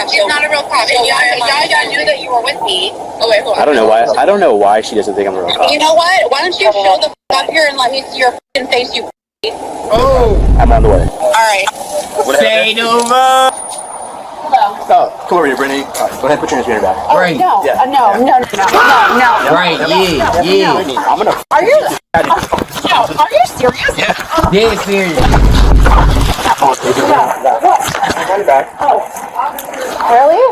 cop. She's not a real cop. And Yaya knew that you were with me. Oh wait, hold on. I don't know why she doesn't think I'm a real cop. You know what? Why don't you show the up here and let me see your fucking face, you. Oh, I'm on the way. All right. Say no more. Oh, come over here, Brittany. All right, go ahead, put your hands behind your back. Oh, Right. no, Yeah. no. Right, yeah. I'm gonna. Are you? No, are you serious? Dead serious. What? Behind your back. Oh, really?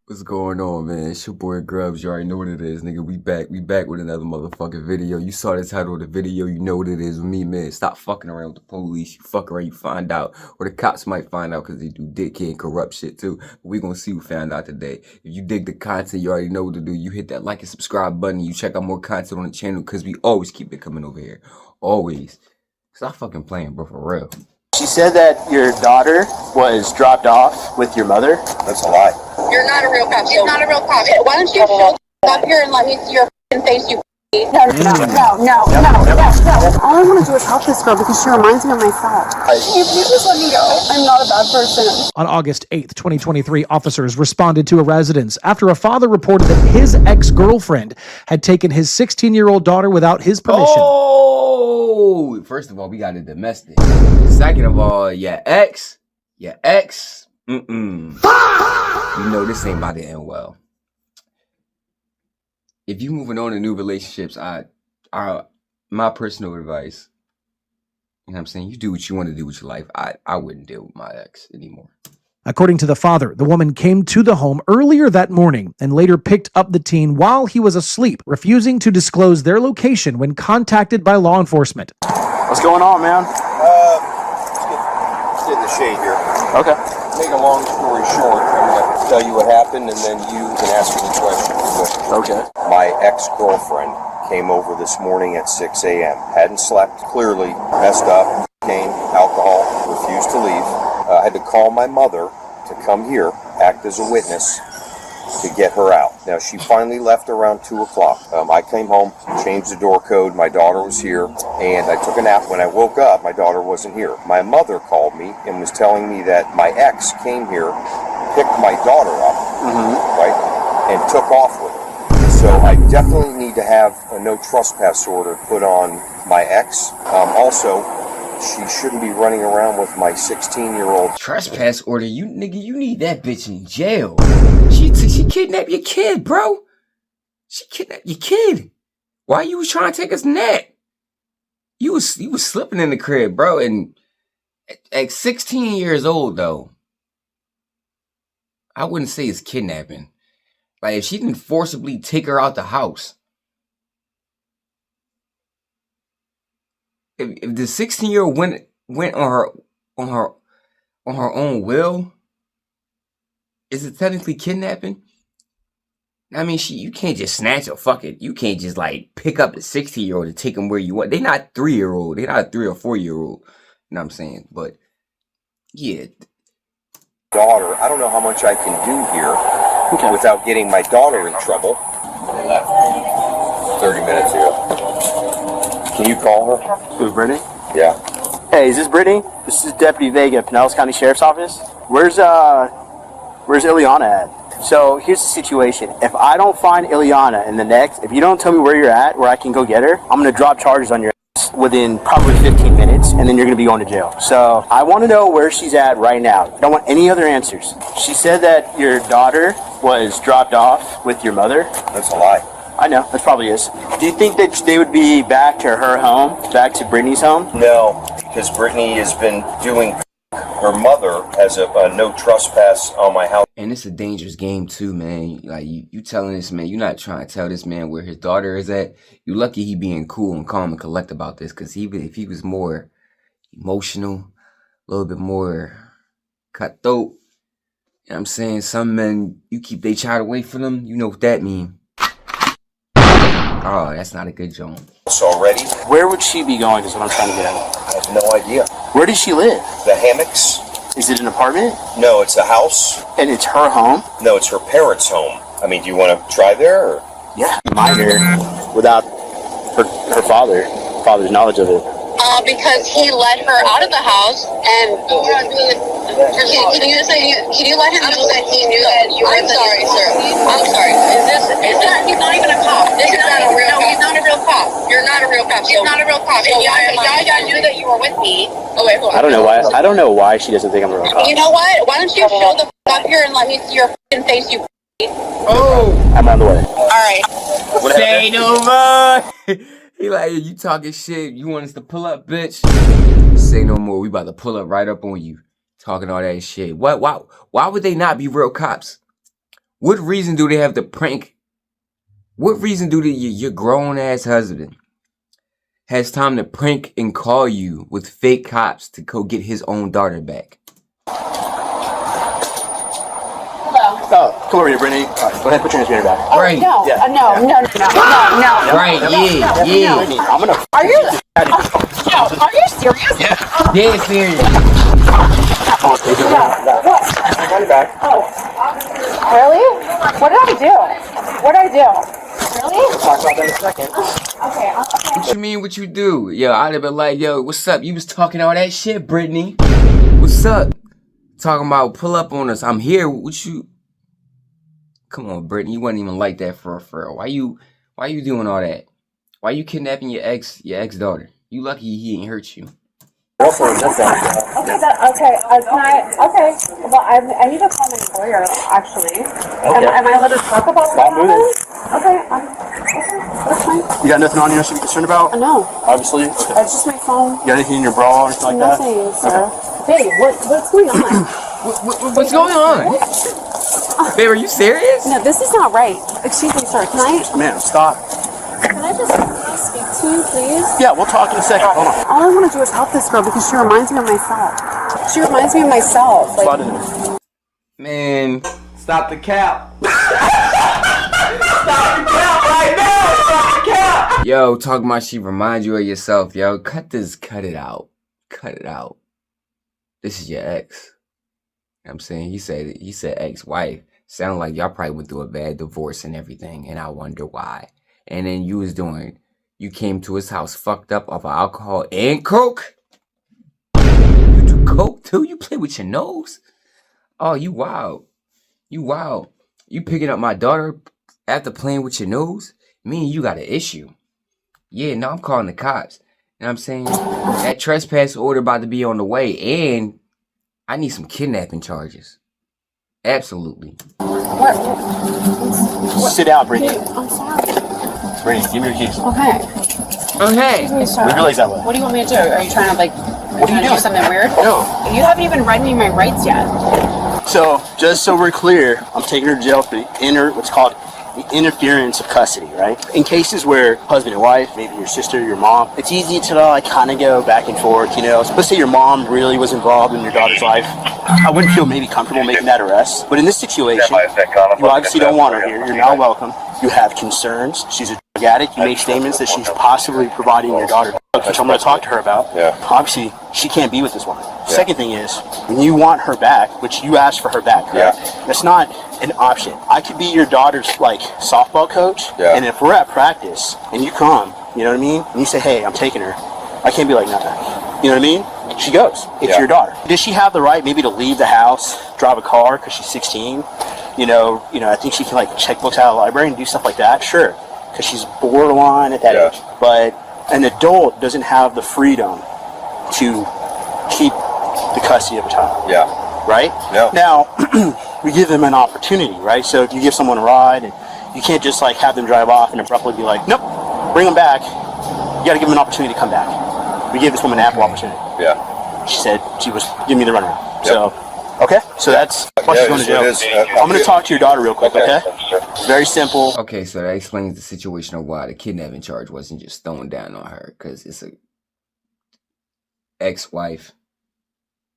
What's going on, man? It's your boy Grubz. You already know what it is, nigga. We back with another motherfucking video. You saw the title of the video, you know what it is with me, man. Stop fucking around with the police. You fuck around, you find out. Or the cops might find out because they do dickhead and corrupt shit too. But we gonna see who found out today. If you dig the content, you already know what to do. You hit that like and subscribe button. You check out more content on the channel because we always keep it coming over here. Always. Stop fucking playing, bro, for real. She said that your daughter was dropped off with your mother. That's a lie. You're not a real cop. She's not a real cop. Why don't you show the up here and let me see your fucking face, you. No. All I want to do is help this girl because she reminds me of myself. Can you please just let me go? I'm not a bad person. On August 8th, 2023, officers responded to a residence after a father reported that his ex-girlfriend had taken his 16-year-old daughter without his permission. Oh! First of all, we got a domestic. Second of all, your ex. You know this ain't about to end well. If you moving on to new relationships, my personal advice, you know what I'm saying? You do what you want to do with your life. I wouldn't deal with my ex anymore. According to the father, the woman came to the home earlier that morning and later picked up the teen while he was asleep, refusing to disclose their location when contacted by law enforcement. What's going on, man? Let's get in the shade here. Okay. Make a long story short, I'm going to tell you what happened, and then you can ask me the question. Okay. My ex-girlfriend came over this morning at 6 a.m. Hadn't slept, clearly messed up, came, alcohol, refused to leave. I had to call my mother to come here, act as a witness, to get her out. Now, she finally left around 2 o'clock. I came home, changed the door code, my daughter was here, and I took a nap. When I woke up, my daughter wasn't here. My mother called me and was telling me that my ex came here, picked my daughter up, right, and took off with her. So I definitely need to have a no trespass order put on my ex. Also, she shouldn't be running around with my 16-year-old. Trespass order? You nigga, you need that bitch in jail. She kidnapped your kid, bro. She kidnapped your kid. Why you was trying to take us nap? You was slipping in the crib, bro. And at 16 years old, though, I wouldn't say it's kidnapping. Like, if she didn't forcibly take her out the house, if the 16-year-old went on her own will, is it technically kidnapping? I mean, you can't just snatch her. Fuck it. You can't just like pick up a 16-year-old and take them where you want. They're not 3-year-old. They're not a 3 or 4-year-old. You know what I'm saying? But yeah. Daughter, I don't know how much I can do here without getting my daughter in trouble. They left 30 minutes ago. Can you call her? Who's Brittany? Yeah. Hey, is this Brittany? This is Deputy Vega, Pinellas County Sheriff's Office. Where's Ileana at? So here's the situation. If I don't find Ileana if you don't tell me where you're at, where I can go get her, I'm gonna drop charges on your ass within probably 15 minutes, and then you're gonna be going to jail. So I want to know where she's at right now. I don't want any other answers. She said that your daughter was dropped off with your mother. That's a lie. I know, that probably is. Do you think that they would be back to her home, back to Brittany's home? No, because Brittany has been doing. Her mother has a no trespass on my house. And it's a dangerous game too, man. Like you telling this man, you're not trying to tell this man where his daughter is at. You lucky he being cool and calm and collect about this, because if he was more emotional, a little bit more cutthroat. You know what I'm saying? Some men, you keep their child away from them, you know what that mean. Oh, that's not a good joke. Already? Where would she be going is what I'm trying to get at. I have no idea. Where does she live? The hammocks? Is it an apartment? No, it's a house. And it's her home? No, it's her parents' home. I mean, do you want to try there? Or? Yeah, minor without her father's knowledge of it. Because he let her out of the house, and can you let him know that he knew that you were? I'm sorry, sir. I'm sorry. Is that he's not even a cop? This is not a real cop. No, he's not a real cop. You're not a real cop. He's not a real cop. And Yaya knew that you were with me. Oh wait, hold on. I don't know why she doesn't think I'm a real cop. You know what? Why don't you show the up here and let me see your face, you? Oh! I'm on the way. All right. Say no more! He like, you talking shit, you want us to pull up, bitch? Say no more, we about to pull up right up on you. Talking all that shit. Why would they not be real cops? What reason do they have to prank? What reason do your grown-ass husband has time to prank and call you with fake cops to go get his own daughter back? Oh, come over here, Brittany. All right, go ahead, put your hands behind your back. Oh, Right. no, Yeah. no. Right, yeah. Brittany, I'm gonna. Are you? Are you serious? Dead serious. What? On your back. Really? What did I do? Really? Talk about that in a second. Okay. What you mean what you do? Yo, I'd have been like, yo, what's up? You was talking all that shit, Brittany. What's up? Talking about pull up on us. I'm here. What you... Come on, Brittany. You wasn't even like that for real. Why you doing all that? Why you kidnapping your ex daughter? You lucky he ain't hurt you. Girlfriend, that's that. Okay. Well, I need to call my lawyer, actually. Okay. Am I allowed to talk about Stop what moving. happened? Okay, that's fine. You got nothing on you I should be concerned about? No, Obviously. Okay. it's just my phone. You got anything in your bra or anything like Nothing, sir. Babe, what's going on? What's going on? Babe, are you serious? No, this is not right. Excuse me, sir. Can that? Man, stop. I just speak to you, please? Yeah, we'll talk in a second. Hold on. All I want to do is help this girl because she reminds me of myself. Like, Man, Stop the cap. Stop the cap right now. Stop the cap. yo, talking about she reminds you of yourself, yo. Cut it out. Cut it out. This is your ex. You know what I'm saying? He said ex-wife. Sound like y'all probably went through a bad divorce and everything, and I wonder why. And then you came to his house fucked up off of alcohol and coke. You do coke too? You play with your nose? Oh, you wild. You wild. You picking up my daughter after playing with your nose? Me and you got an issue. Yeah, no, I'm calling the cops. You know what I'm saying? That trespass order about to be on the way, and I need some kidnapping charges. Absolutely. Sit down, Brittany. I'm sorry. Brittany, give me your keys. Okay. Okay. Move your legs that way. What do you want me to do? Are you trying to, What are you doing? do something weird? No. You haven't even read me my rights yet. So, just so we're clear, I'm taking her to jail for what's called the interference of custody, right? In cases where husband and wife, maybe your sister, your mom, it's easy to kind of go back and forth, you know. So let's say your mom really was involved in your daughter's life. I wouldn't feel maybe comfortable making that arrest. But in this situation, you obviously don't want her here. You're not welcome. You have concerns. She's a drug addict. You make statements that she's possibly providing your daughter drugs, which I'm going to talk to her about. Yeah. Obviously, she can't be with this woman. Second thing is, when you want her back, which you asked for her back, correct? Yeah. That's not an option. I could be your daughter's softball coach, and if we're at practice and you come, you know what I mean, and you say, hey, I'm taking her, I can't be like, nah. You know what I mean? She goes. It's your daughter. Does she have the right maybe to leave the house, drive a car because she's 16? You know, I think she can check books out of the library and do stuff like that. Sure, because she's borderline at that age. But an adult doesn't have the freedom to keep the custody of a child. Yeah. Right? Yeah. Now, we give them an opportunity, right? So if you give someone a ride, and you can't just have them drive off and abruptly be like, nope, bring them back. You got to give them an opportunity to come back. We gave this woman an ample opportunity. Yeah. She said she was giving me the runaround. Yep. So, okay. So that's why she's going to jail. I'm going to talk to your daughter real quick, okay? Very simple. Okay, so that explains the situation of why the kidnapping charge wasn't just thrown down on her, because it's a ex-wife,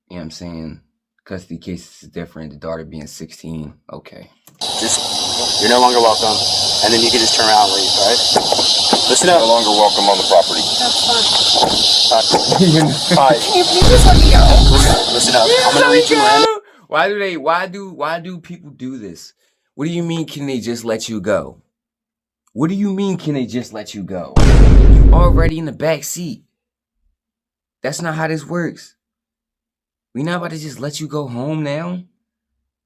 you know what I'm saying, Custody cases is different. The daughter being 16. Okay. Just, you're no longer welcome. And then you can just turn around and leave, all right? Listen up. No longer welcome on the property. That's fine. Hi. Can you please just let me go? Listen up. I'm gonna read you Miranda. Why do people do this? What do you mean, can they just let you go? What do you mean, can they just let you go? You already in the back seat. That's not how this works. We not about to just let you go home now?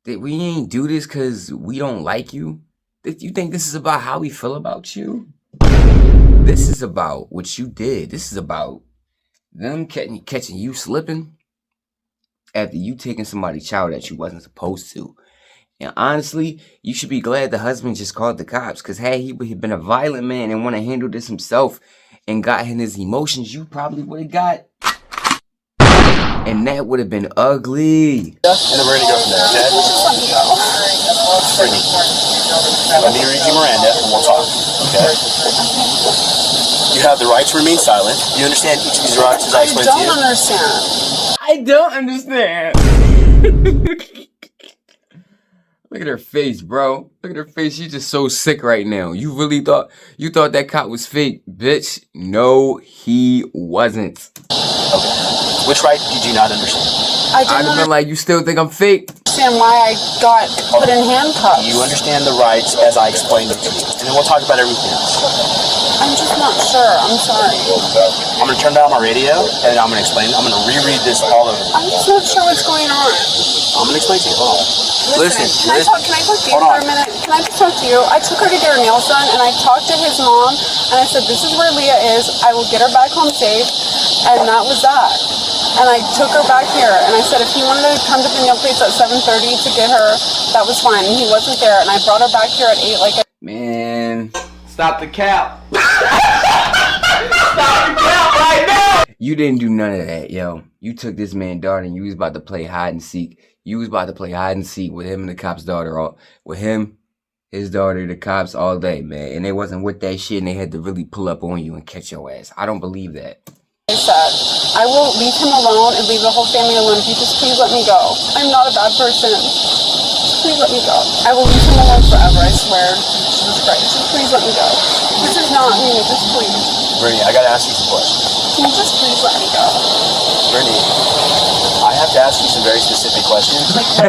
That we ain't do this because we don't like you? That you think this is about how we feel about you? This is about what you did. This is about them catching you slipping after you taking somebody's child that you wasn't supposed to. And honestly, you should be glad the husband just called the cops, because had he been a violent man and want to handle this himself and got in his emotions, you probably would have got. And that would have been ugly. And then we're gonna go from there, okay? Brittany, let me read you Miranda and we'll talk, okay? You have the right to remain silent. You understand each of these rights as I explained to you? I don't understand. Look at her face, bro. Look at her face. She's just so sick right now. You really thought that cop was fake, bitch? No, he wasn't. Okay. Which right did you not understand? I I'd have been like, you still think I'm fake? understand why I got put in handcuffs. You understand the rights as I explained them to you. And then we'll talk about everything else. I'm just not sure. I'm sorry. I'm going to turn down my radio and I'm going to explain. I'm going to reread this all over. I'm just not sure what's going on. I'm going to explain to you. Hold on. Listen. Can I talk to you for a minute? Can I just talk to you? I took her to get her nails done and I talked to his mom and I said, this is where Leah is. I will get her back home safe. And that was that. And I took her back here, and I said if he wanted to come to the nail place at 7:30 to get her, that was fine. And he wasn't there, and I brought her back here at 8. Man, Stop the cap. Stop the cap right now. you didn't do none of that, yo. You took this man's daughter and you was about to play hide and seek. You was about to play hide and seek with him and the cop's daughter, with him, his daughter, the cops all day, man. And they wasn't with that shit, and they had to really pull up on you and catch your ass. I don't believe that. I said, I will leave him alone and leave the whole family alone. If you just please let me go. I'm not a bad person. Just please let me go. I will leave him alone forever, I swear. Jesus Christ. Just please let me go. This is not me. Just please. Brittany, I got to ask you some questions. Can you just please let me go? Brittany, I have to ask you some very specific questions. Can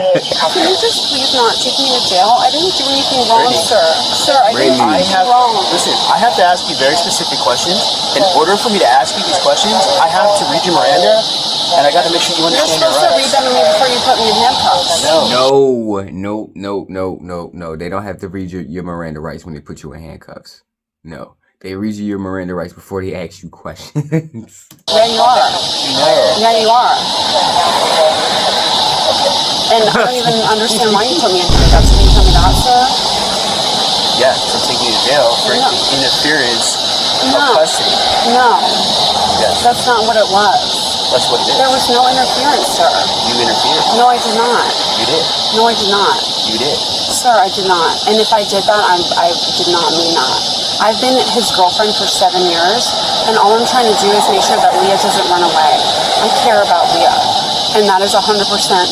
you just please not take me to jail? I didn't do anything wrong, Brittany. sir. Sir, I didn't do anything wrong. Listen, I have to ask you very specific questions. In order for me to ask you these questions, I have to read your Miranda, and I got to make sure you You're understand your supposed to read rights. them to me before you put me in handcuffs. No. They don't have to read your Miranda rights when they put you in handcuffs. No. They read you your Miranda rights before they ask you questions. Yeah, you are. No. Yeah, you are. And I don't even understand why you put me in handcuffs. Can you tell me that, sir? Yeah, for taking you to jail for interference of custody. No. Yes, That's not what it was. that's what it is. There was no interference, sir. You interfered. No, I did not. You did. No, I did not. You did. Sir, I did not. And if I did that, I did not mean that. I've been his girlfriend for 7 years, and all I'm trying to do is make sure that Leah doesn't run away. I care about Leah, and that is 100%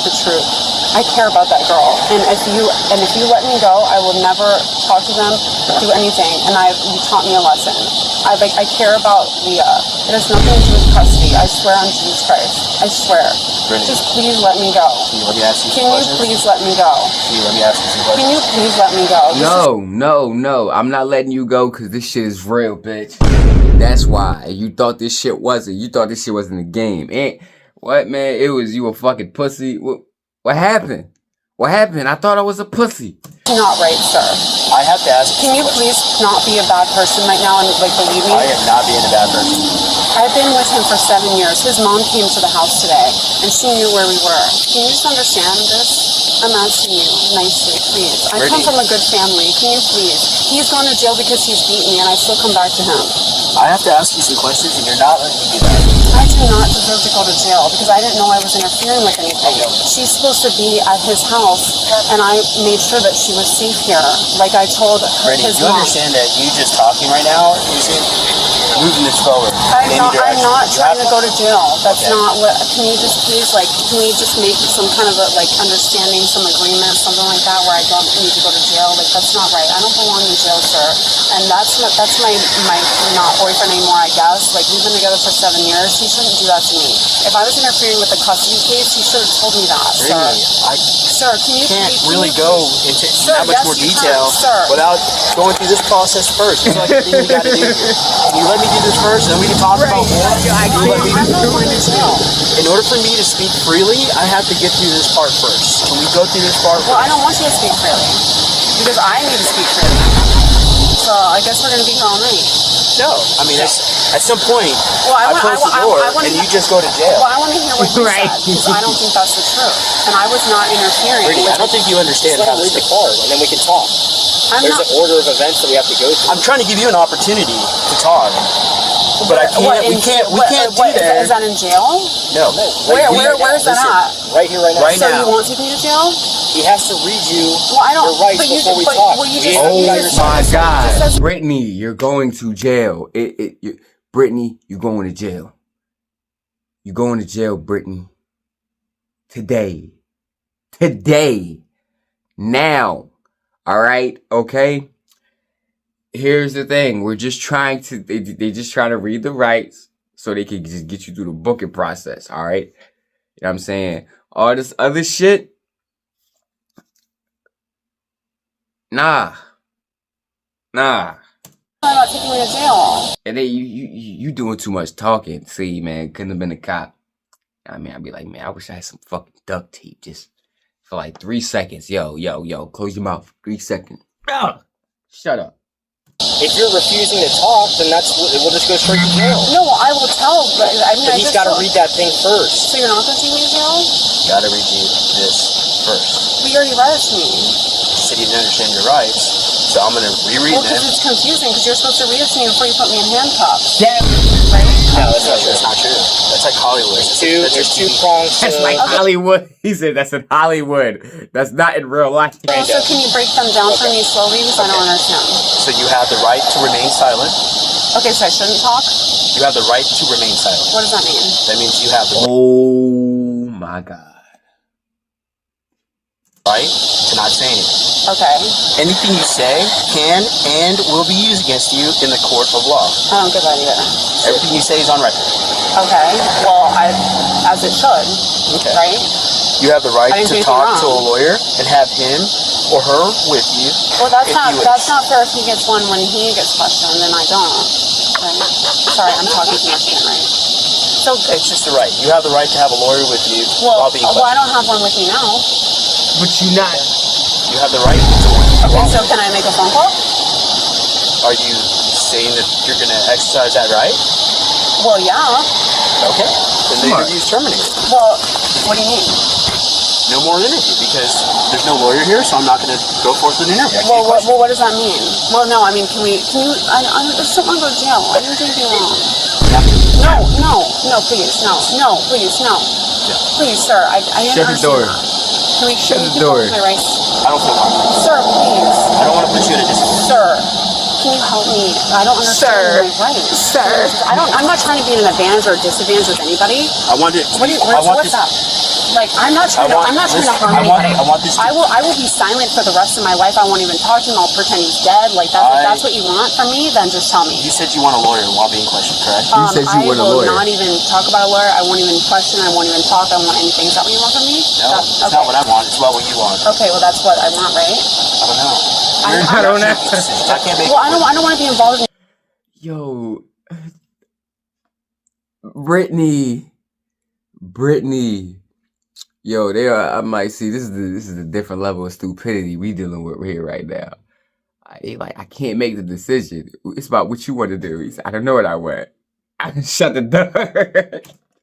the truth. I care about that girl, and if you let me go, I will never talk to them, do anything. And you taught me a lesson. I care about Leah. It has nothing to do with custody. I swear on Jesus Christ. I swear. Brittany. Just please let me go. Can you let me ask you some Can you questions? please let me go? Can you let me ask you some questions? Can you please let me go? No. I'm not letting you go because this shit is real, bitch. That's why. You thought this shit wasn't. You thought this shit wasn't a game. And what, man? It was you a fucking pussy. What happened? What happened? I thought I was a pussy. Not right, sir. I have to ask you Can you please not be a bad person right now and believe me? I am not being a bad person. I've been with him for 7 years. His mom came to the house today and she knew where we were. Can you just understand this? I'm asking you nicely, please. I come from a good family. Can you please? He's gone to jail because he's beat me and I still come back to him. I have to ask you some questions, and you're not letting me do that. I do not deserve to go to jail because I didn't know I was interfering with anything. She's supposed to be at his house, and I made sure that she was safe here, like I told Brittany, his do you mom. understand that you just talking right now is moving this forward. I'm not trying to go to jail. That's not what. Can you just please, like, can we just make some kind of a, like, understanding, some agreement, something like that, where I don't need to go to jail? Like, that's not right. I don't belong in jail, sir. And that's my not boyfriend anymore, I guess. Like, we've been together for 7 years. He shouldn't do that to me. If I was interfering with the custody case, he should have told me that, sir. Sir, can you Can't please, really go into that much more detail without going through this process first. It's like the thing we got to do here. Can you let me do this first, and then we can talk about more? I'm not going to jail. In order for me to speak freely, I have to get through this part first. Can we go through this part Well, first? I don't want you to speak freely because I need to speak freely. So I guess we're going to be here all night. No, I mean, at some point, Well, I close the door, and you just go to jail. Well, I want to hear what you said because I don't think that's the truth, and I was not interfering. Brittany, I don't think you understand how this card, and then we can talk. There's an order of events that we have to go through. I'm trying to give you an opportunity to talk, but I can't. We can't do that. Is that in jail? No. Where's that at? Right here, right now. Right So now. you won't take me to jail? He has to read you Well, I don't. your rights but you, before we but, talk. Well, you just, Oh you just, my just God, says- Brittany, you're going to jail. Brittany, you're going to jail. You're going to jail, Brittany. Today. Now. All right. Okay. Here's the thing. We're just trying to. They just trying to read the rights so they can just get you through the booking process. All right. You know what I'm saying? All this other shit. Nah. about taking me to jail. And then you doing too much talking. See, man, couldn't have been a cop. I mean, I'd be like, man, I wish I had some fucking duct tape just for like 3 seconds. Yo, close your mouth. 3 seconds. Shut up. If you're refusing to talk, then we'll just go straight to jail. No, I will tell, but I mean, But he's got to read that thing first. So you're not going to take me to jail? Got to read you this first. We already read it to me. You said you didn't understand your rights, so I'm gonna reread Well, because them. it's confusing, because you're supposed to read it to me before you put me in handcuffs. Yeah. Right? No, that's not true. That's not true. That's like Hollywood. There's two prongs to... That's like Hollywood. He said that's in Hollywood. That's not in real life. So can you break them down for me slowly, because I don't understand. So you have the right to remain silent. Okay, so I shouldn't talk? You have the right to remain silent. What does that mean? That means you have the Oh my God. right to not say anything. Okay. Anything you say can and will be used against you in the court of law. I don't get that either. Everything you say is on record. Okay. Well, as it should. Okay. Right? You have the right I didn't to do anything talk to a wrong. lawyer and have him or her with you. Well, that's if not you wish. that's not fair if he gets one when he gets questioned and I don't. Okay. Sorry, I'm talking too much again, right? So It's just the right. You have the right to have a lawyer with you while being I questioned. don't have one with me now. But you not. You have the right to one. Okay, so can I make a phone call? Are you saying that you're going to exercise that right? Well, yeah. Okay. Then the interview's terminated. Well, what do you mean? No more interview because there's no lawyer here, so I'm not going to go forth with an interview. I can't Well, question what does that mean? Well, no, I mean, can you, I just don't want to go to jail. I didn't do anything wrong. No, please, no, please, no. Please, sir, I Shut the door. Can we Shut the can door. my rights? I don't feel comfortable. Sir, please. I don't want to put you in a disadvantage. Sir, can you help me? I don't understand my rights. Sir. I'm not trying to be in an advantage or disadvantage with anybody. I want it. What's up? Like, I'm not trying to harm anybody. I want this. I will be silent for the rest of my life. I won't even talk to him. I'll pretend he's dead. Like, that's what you want from me, then just tell me. You said you want a lawyer while being questioned, correct? You said you want a lawyer. I will not even talk about a lawyer. I won't even question. I won't even talk. I won't want anything. Is that what you want from me? No, it's not what I want. It's about what you want. Okay, well, that's what I want, right? I don't know. I don't know. I can't make. Well, I don't want to be involved in. Yo. Brittany. Yo, I might see this is a different level of stupidity we dealing with here right now. I can't make the decision. It's about what you want to do. He said, I don't know what I want. Shut the door.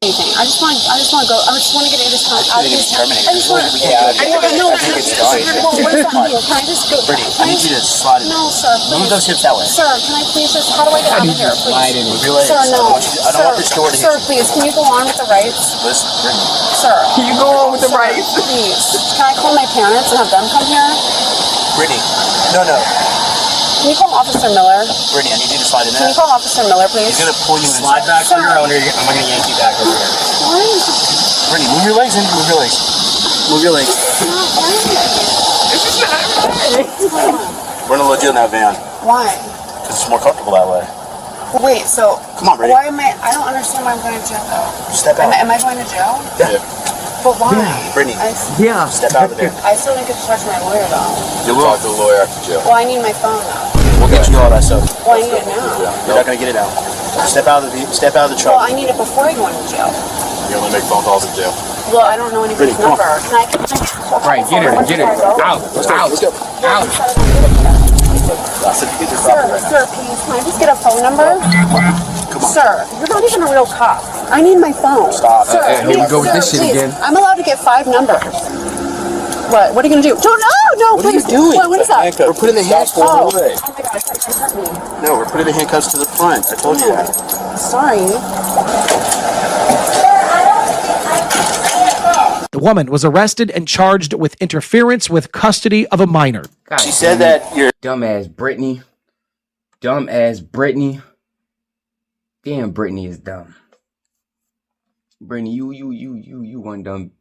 Anything. I just want to go. I just want to get out of this. I just want to. No. I think it's done. Well, what does that mean? Can I just go? Brittany, I need you to slide in. No, sir. Please. Move those hips that way. Sir, can I please just? How do I get out of here? slide in. Please. Move your legs. Sir, no. I don't want this door to hit Sir, you. please. Can you go on with the rights? Listen, Brittany. Sir. Can you go on with the Sir, rights? Please. Can I call my parents and have them come here? Brittany. No. Can you call Officer Miller? Brittany, I need you to slide in Can you call Officer Miller, please? He's gonna pull you in. Slide back to your owner. I'm gonna yank you back over here. Why? Brittany, move your legs in. Move your legs. Move your legs. We're gonna let you in that van. Why? Because it's more comfortable that way. Wait, so Come on, Brittany. why am I don't understand why I'm going to jail though. Step out. Am I going to jail? Yeah. But why? Brittany, Yeah. step out of there. I still didn't get to touch my lawyer though. You will. Talk to the lawyer after jail. Well, I need my phone though. We'll get you all that stuff. Well, I need it now. You're not gonna get it out. Step out of the Well, truck. I need it before I go into jail. You only make phone calls in jail. Well, I don't know anybody's Brittany, come number. on. Can I? Right, get it. Out. Let's go. Out. Sir, please, can I just get a phone number? Sir, you're not even a real cop. I need my phone. Stop. Sir, Here we go with this shit please. again. I'm allowed to get 5 numbers. What? What are you gonna do? No, What are you please. doing? What is that? We're putting the handcuffs Oh. away. Oh my gosh, you hurt me. No, we're putting the handcuffs to the front. I told you that. Sorry. The woman was arrested and charged with interference with custody of a minor. God She said damn it. that you're. Dumbass Brittany. Dumbass Brittany. Damn, Brittany is dumb. Brittany, you one dumb.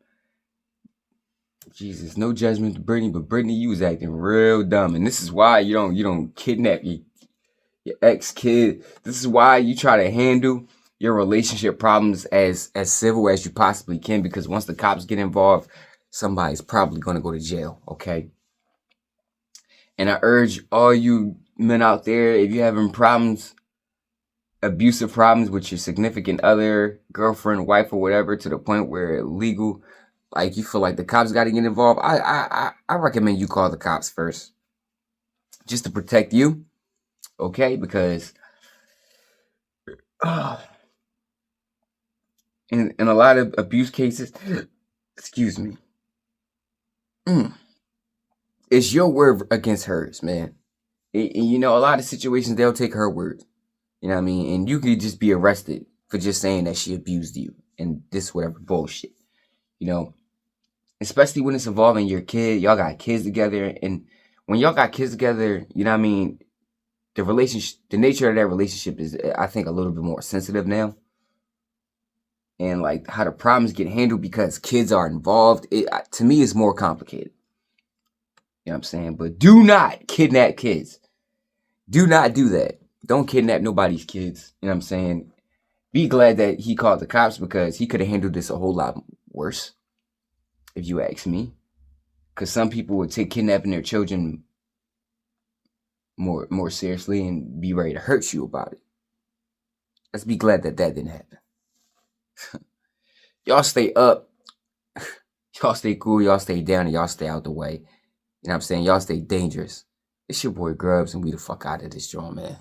Jesus, no judgment to Brittany, but Brittany, you was acting real dumb, and this is why you don't kidnap your ex-kid. This is why you try to handle your relationship problems as civil as you possibly can, because once the cops get involved, somebody's probably gonna go to jail. Okay. And I urge all you men out there, if you're having problems, abusive problems with your significant other, girlfriend, wife, or whatever, to the point where legal, like you feel like the cops got to get involved, I recommend you call the cops first, just to protect you, okay? Because in a lot of abuse cases, excuse me, it's your word against hers, man. You know, a lot of situations, they'll take her word. You know what I mean? And you could just be arrested for just saying that she abused you and this whatever bullshit. You know, especially when it's involving your kid. Y'all got kids together. And when y'all got kids together, you know what I mean? The relationship, the nature of that relationship is, I think, a little bit more sensitive now. And like how the problems get handled because kids are involved, to me, is more complicated. You know what I'm saying? But do not kidnap kids. Do not do that. Don't kidnap nobody's kids. You know what I'm saying? Be glad that he called the cops, because he could have handled this a whole lot worse, if you ask me. Because some people would take kidnapping their children more seriously and be ready to hurt you about it. Let's be glad that didn't happen. Y'all stay up. Y'all stay cool. Y'all stay down. And y'all stay out the way. You know what I'm saying? Y'all stay dangerous. It's your boy Grubz, and we the fuck out of this joint, man.